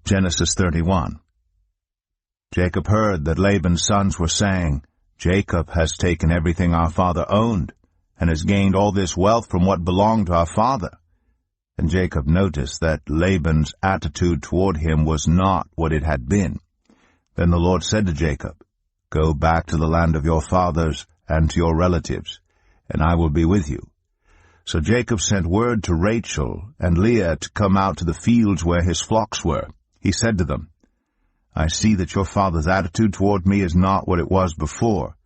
Genesis 31. Jacob heard that Laban's sons were saying, "Jacob has taken everything our father owned, and has gained all this wealth from what belonged to our father." And Jacob noticed that Laban's attitude toward him was not what it had been. Then the Lord said to Jacob, "Go back to the land of your fathers and to your relatives, and I will be with you." So Jacob sent word to Rachel and Leah to come out to the fields where his flocks were. He said to them, "I see that your father's attitude toward me is not what it was before,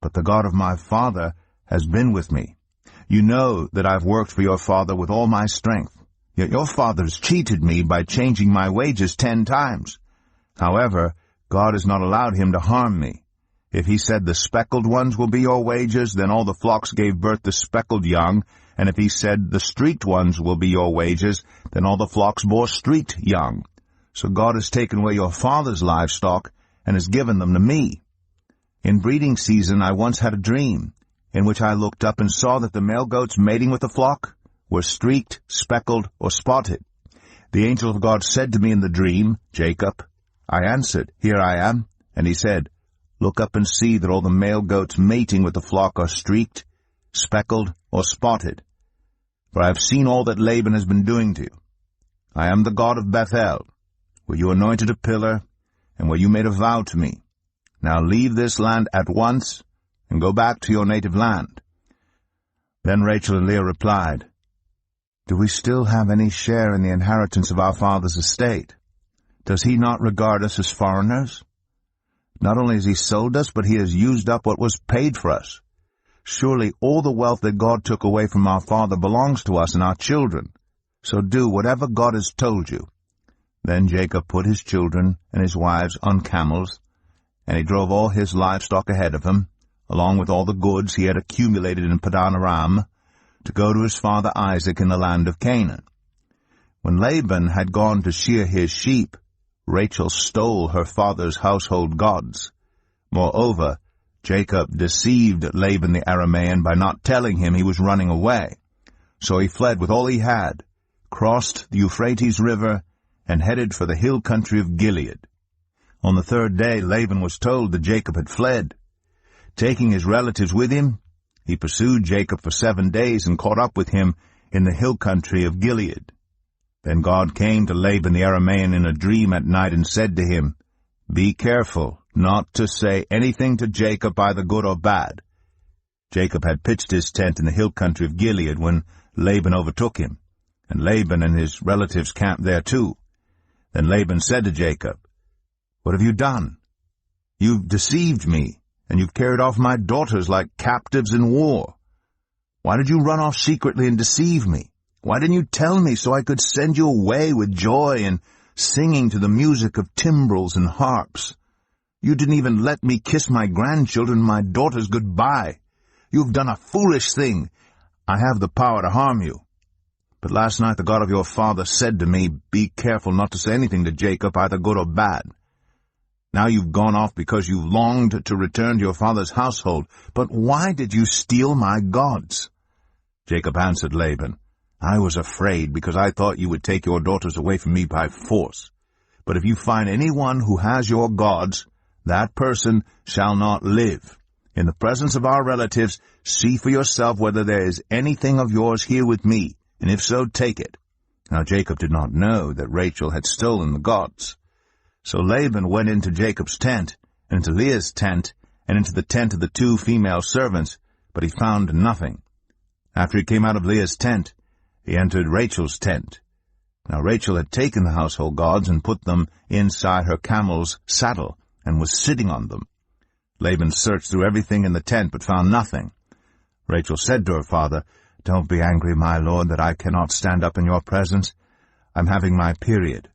but the God of my father has been with me. You know that I've worked for your father with all my strength, yet your father has cheated me by changing my wages 10 times. However, God has not allowed him to harm me. If he said the speckled ones will be your wages, then all the flocks gave birth to speckled young, and if he said the streaked ones will be your wages, then all the flocks bore streaked young. So God has taken away your father's livestock and has given them to me. In breeding season I once had a dream, in which I looked up and saw that the male goats mating with the flock were streaked, speckled, or spotted. The angel of God said to me in the dream, 'Jacob.' I answered, 'Here I am.' And he said, 'Look up and see that all the male goats mating with the flock are streaked, speckled, or spotted. For I have seen all that Laban has been doing to you. I am the God of Bethel, where you anointed a pillar, and where you made a vow to me. Now leave this land at once, and go back to your native land.' Then Rachel and Leah replied, 'Do we still have any share in the inheritance of our father's estate? Does he not regard us as foreigners? Not only has he sold us, but he has used up what was paid for us. Surely all the wealth that God took away from our father belongs to us and our children. So do whatever God has told you.' Then Jacob put his children and his wives on camels, and he drove all his livestock ahead of him, along with all the goods he had accumulated in Padan Aram, to go to his father Isaac in the land of Canaan. When Laban had gone to shear his sheep, Rachel stole her father's household gods. Moreover, Jacob deceived Laban the Aramean by not telling him he was running away. So he fled with all he had, crossed the Euphrates River, and headed for the hill country of Gilead. On the 3rd day Laban was told that Jacob had fled. Taking his relatives with him, he pursued Jacob for 7 days and caught up with him in the hill country of Gilead. Then God came to Laban the Aramean in a dream at night and said to him, "Be careful not to say anything to Jacob, either good or bad." Jacob had pitched his tent in the hill country of Gilead when Laban overtook him, and Laban and his relatives camped there too. Then Laban said to Jacob, "What have you done? You've deceived me, and you've carried off my daughters like captives in war. Why did you run off secretly and deceive me? Why didn't you tell me so I could send you away with joy and singing to the music of timbrels and harps? You didn't even let me kiss my grandchildren and my daughters goodbye. You've done a foolish thing. I have the power to harm you. But last night the God of your father said to me, 'Be careful not to say anything to Jacob, either good or bad.' Now you've gone off because you longed to return to your father's household. But why did you steal my gods?" Jacob answered Laban, "I was afraid, because I thought you would take your daughters away from me by force. But if you find anyone who has your gods, that person shall not live. In the presence of our relatives, see for yourself whether there is anything of yours here with me, and if so, take it." Now Jacob did not know that Rachel had stolen the gods. So Laban went into Jacob's tent, and into Leah's tent, and into the tent of the 2 female servants, but he found nothing. After he came out of Leah's tent, he entered Rachel's tent. Now Rachel had taken the household gods and put them inside her camel's saddle, and was sitting on them. Laban searched through everything in the tent, but found nothing. Rachel said to her father, "Don't be angry, my lord, that I cannot stand up in your presence. I'm having my period."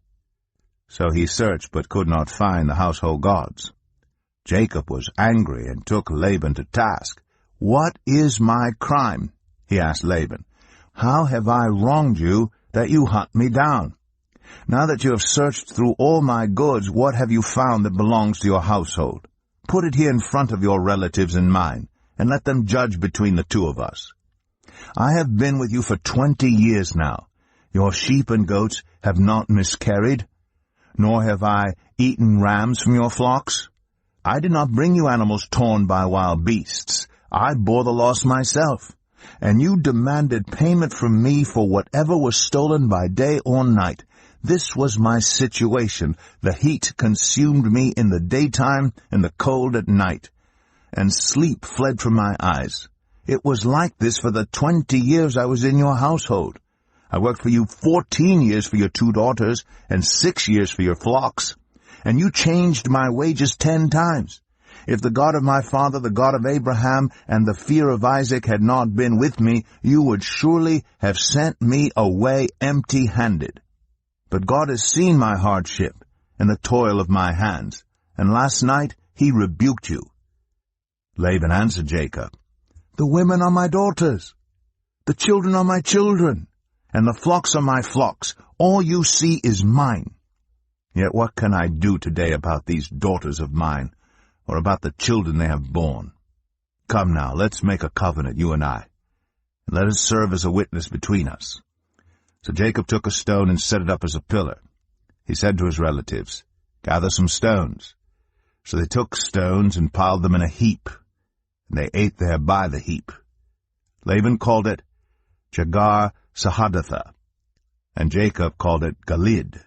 So he searched, but could not find the household gods. Jacob was angry and took Laban to task. "What is my crime?" he asked Laban. "How have I wronged you that you hunt me down? Now that you have searched through all my goods, what have you found that belongs to your household? Put it here in front of your relatives and mine, and let them judge between the 2 of us. I have been with you for 20 years now. Your sheep and goats have not miscarried. nor have I eaten rams from your flocks? I did not bring you animals torn by wild beasts. I bore the loss myself. And you demanded payment from me for whatever was stolen by day or night. This was my situation. The heat consumed me in the daytime and the cold at night, and sleep fled from my eyes. It was like this for the 20 years I was in your household. I worked for you 14 years for your 2 daughters and 6 years for your flocks, and you changed my wages 10 times. If the God of my father, the God of Abraham, and the fear of Isaac had not been with me, you would surely have sent me away empty-handed. But God has seen my hardship and the toil of my hands, and last night he rebuked you. Laban answered Jacob, The women are my daughters, the children are my children, and the flocks are my flocks. All you see is mine. Yet what can I do today about these daughters of mine, or about the children they have borne? Come now, let's make a covenant, you and I, and let us serve as a witness between us. So Jacob took a stone and set it up as a pillar. He said to his relatives, Gather some stones. So they took stones and piled them in a heap, and they ate there by the heap. Laban called it Jegar-sahadutha, and Jacob called it Gilead.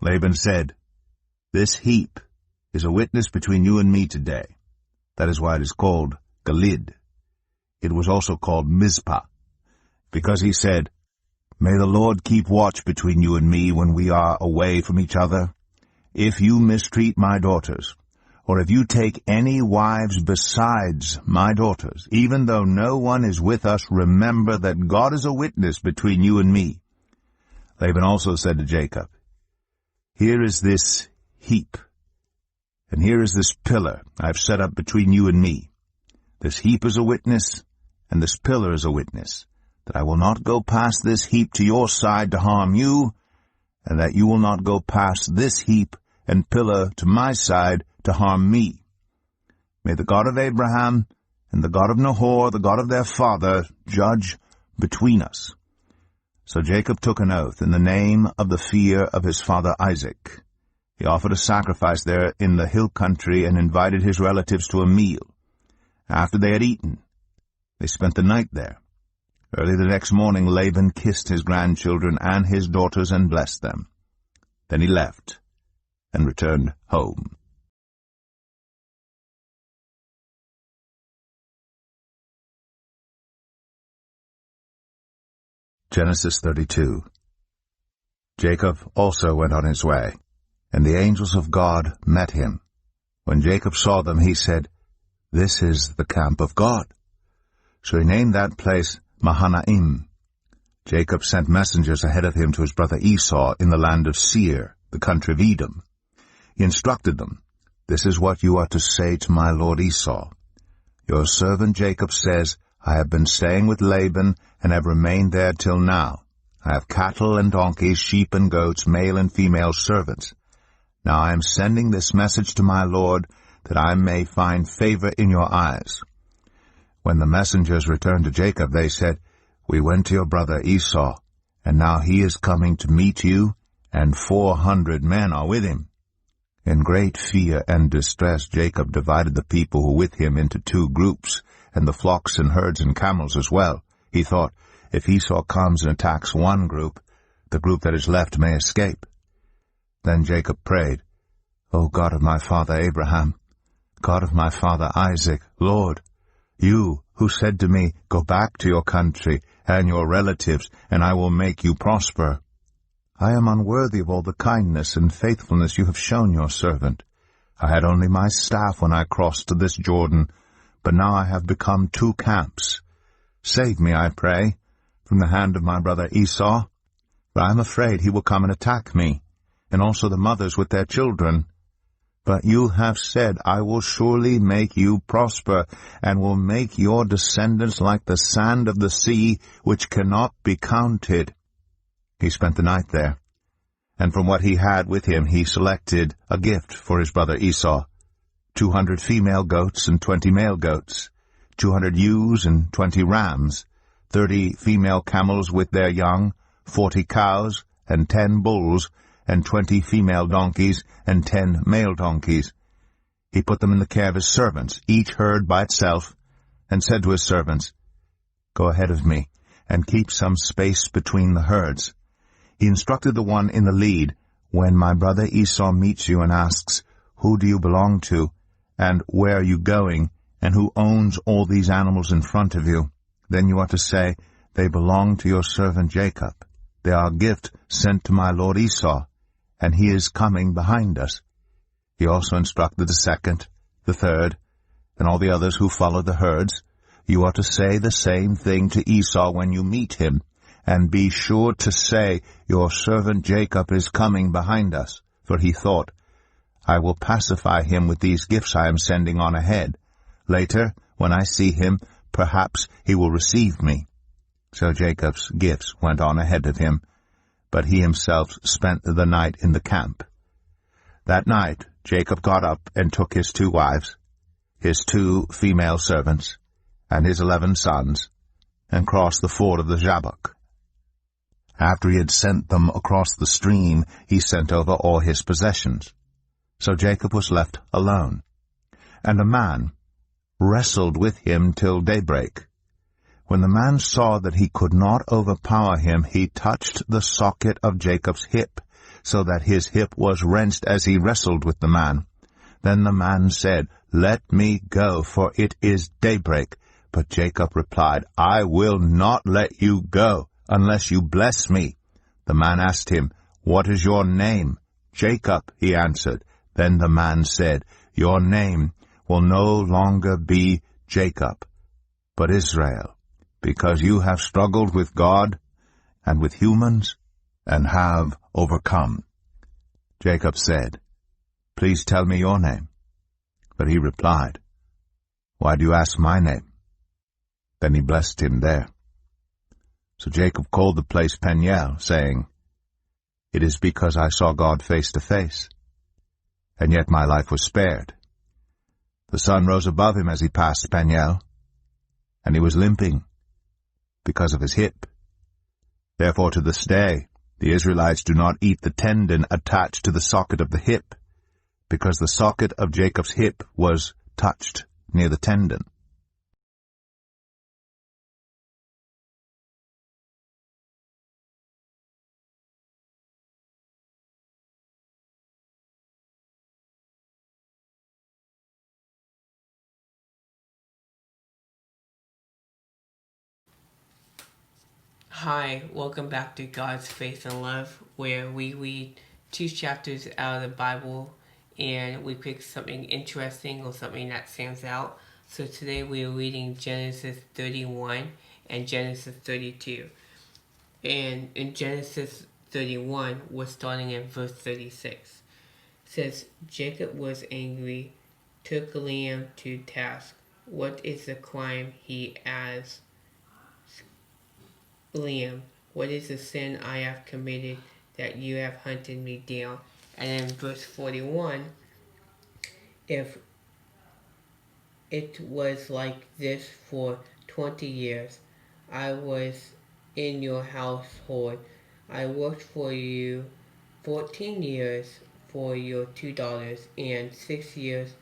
Laban said, This heap is a witness between you and me today. That is why it is called Gilead. It was also called Mizpah, because he said, May the Lord keep watch between you and me when we are away from each other. If you mistreat my daughters, or if you take any wives besides my daughters, even though no one is with us, remember that God is a witness between you and me. Laban also said to Jacob, Here is this heap, and here is this pillar I have set up between you and me. This heap is a witness, and this pillar is a witness, that I will not go past this heap to your side to harm you, and that you will not go past this heap and pillar to my side to harm me. May the God of Abraham and the God of Nahor, the God of their father, judge between us. So Jacob took an oath in the name of the fear of his father Isaac. He offered a sacrifice there in the hill country and invited his relatives to a meal. After they had eaten, they spent the night there. Early the next morning Laban kissed his grandchildren and his daughters and blessed them. Then he left and returned home. Genesis 32. Jacob also went on his way, and the angels of God met him. When Jacob saw them, he said, This is the camp of God. So he named that place Mahanaim. Jacob sent messengers ahead of him to his brother Esau in the land of Seir, the country of Edom. He instructed them, This is what you are to say to my lord Esau. Your servant Jacob says, I have been staying with Laban and have remained there till now. I have cattle and donkeys, sheep and goats, male and female servants. Now I am sending this message to my lord, that I may find favor in your eyes. When the messengers returned to Jacob, they said, We went to your brother Esau, and now he is coming to meet you, and 400 men are with him. In great fear and distress Jacob divided the people who were with him into 2 groups, and the flocks and herds and camels as well. He thought, If Esau comes and attacks one group, the group that is left may escape. Then Jacob prayed, O God of my father Abraham, God of my father Isaac, Lord, you who said to me, Go back to your country and your relatives, and I will make you prosper. I am unworthy of all the kindness and faithfulness you have shown your servant. I had only my staff when I crossed to this Jordan, but now I have become 2 camps. Save me, I pray, from the hand of my brother Esau, for I am afraid he will come and attack me, and also the mothers with their children. But you have said, I will surely make you prosper, and will make your descendants like the sand of the sea, which cannot be counted. He spent the night there, and from what he had with him he selected a gift for his brother Esau, 200 female goats and 20 male goats, 200 ewes and 20 rams, 30 female camels with their young, 40 cows and 10 bulls, and 20 female donkeys, and 10 male donkeys. He put them in the care of his servants, each herd by itself, and said to his servants, "Go ahead of me, and keep some space between the herds." He instructed the one in the lead, "When my brother Esau meets you and asks, 'Who do you belong to, and where are you going, and who owns all these animals in front of you?' then you are to say, 'They belong to your servant Jacob. They are a gift sent to my lord Esau, and he is coming behind us.'" He also instructed the second, the third, and all the others who followed the herds, "You are to say the same thing to Esau when you meet him, and be sure to say, 'Your servant Jacob is coming behind us.' For he thought, 'I will pacify him with these gifts I am sending on ahead. Later, when I see him, perhaps he will receive me.' So Jacob's gifts went on ahead of him, but he himself spent the night in the camp. That night Jacob got up and took his 2 wives, his 2 female servants, and his 11 sons, and crossed the ford of the Jabbok. After he had sent them across the stream, he sent over all his possessions. So Jacob was left alone, and a man wrestled with him till daybreak. When the man saw that he could not overpower him, he touched the socket of Jacob's hip, so that his hip was wrenched as he wrestled with the man. Then the man said, "Let me go, for it is daybreak." But Jacob replied, "I will not let you go, unless you bless me." The man asked him, "What is your name?" "Jacob," he answered. Then the man said, "Your name will no longer be Jacob, but Israel, because you have struggled with God and with humans, and have overcome." Jacob said, "Please tell me your name." But he replied, "Why do you ask my name?" Then he blessed him there. So Jacob called the place Peniel, saying, "It is because I saw God face to face, and yet my life was spared." The sun rose above him as he passed Peniel, and he was limping because of his hip. Therefore to this day the Israelites do not eat the tendon attached to the socket of the hip, because the socket of Jacob's hip was touched near the tendon. Hi, welcome back to God's Faith and Love, where we read 2 chapters out of the Bible and we pick something interesting or something that stands out. So today we are reading Genesis 31 and Genesis 32. And in Genesis 31, we're starting in verse 36. It says, Jacob was angry, took Leah to task. "What is the crime?" he asked Liam. "What is the sin I have committed that you have hunted me down?" And in verse 41, "If it was like this for 20 years, I was in your household. I worked for you 14 years for your 2 daughters and 6 years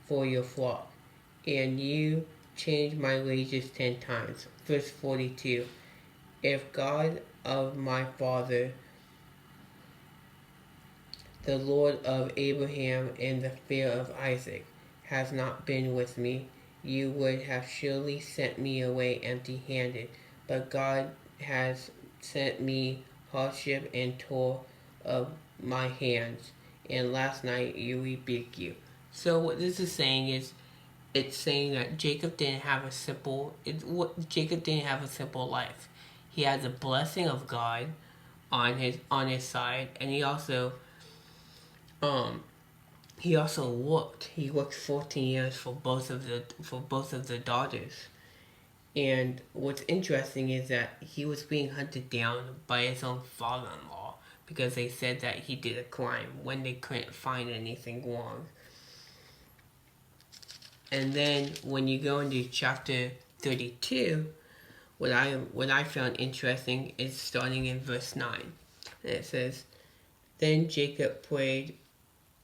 for your flock, and you changed my wages 10 times. Verse 42, "If God of my father, the Lord of Abraham and the fear of Isaac, has not been with me, you would have surely sent me away empty-handed. But God has sent me hardship and toil of my hands, and last night you rebuked you." So what this is saying is, it's saying that Jacob didn't have a simple life. He had the blessing of God on his side, and he also worked. He worked 14 years for both of the daughters. And what's interesting is that he was being hunted down by his own father-in-law because they said that he did a crime when they couldn't find anything wrong. And then when you go into chapter 32, what I found interesting is starting in verse 9. And it says, Then Jacob prayed,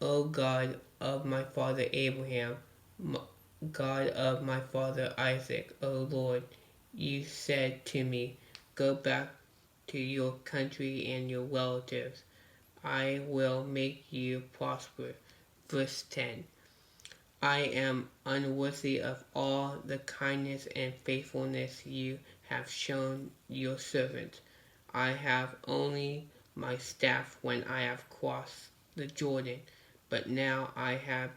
O God of my father Abraham, God of my father Isaac, O Lord, you said to me, go back to your country and your relatives. I will make you prosper. Verse 10. I am unworthy of all the kindness and faithfulness you have shown your servant. I have only my staff when I have crossed the Jordan, but now I have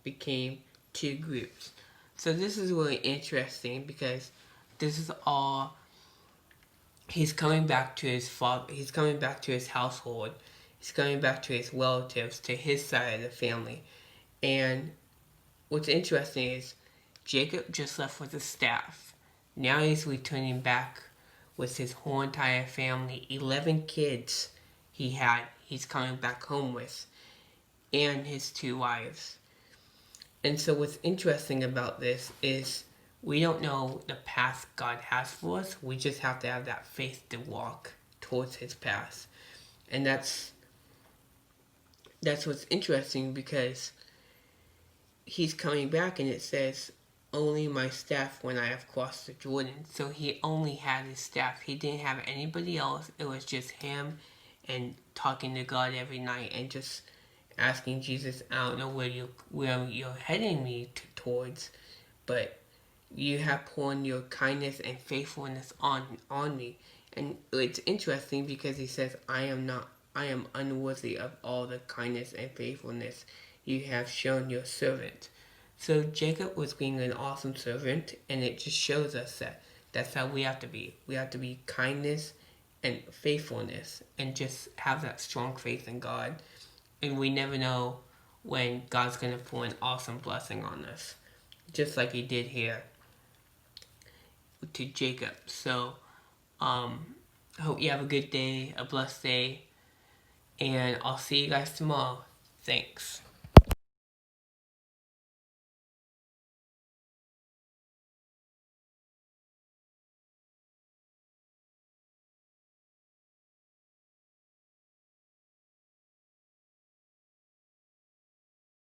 became two groups. So this is really interesting because this is all he's coming back to his father. He's coming back to his household. He's coming back to his relatives, to his side of the family. And what's interesting is Jacob just left with his staff. Now he's returning back with his whole entire family, 11 kids he's coming back home with, and his 2 wives. And so what's interesting about this is we don't know the path God has for us. We just have to have that faith to walk towards his path. And that's what's interesting, because he's coming back and it says, only my staff when I have crossed the Jordan. So he only had his staff. He didn't have anybody else. It was just him and talking to God every night and just asking Jesus, I don't know where you're heading me towards, but you have poured your kindness and faithfulness on me. And it's interesting because he says, I am unworthy of all the kindness and faithfulness you have shown your servant. So Jacob was being an awesome servant, and it just shows us that that's how we have to be. We have to be kindness and faithfulness and just have that strong faith in God. And we never know when God's going to pour an awesome blessing on us, just like he did here to Jacob. So I hope you have a good day, a blessed day, and I'll see you guys tomorrow. Thanks.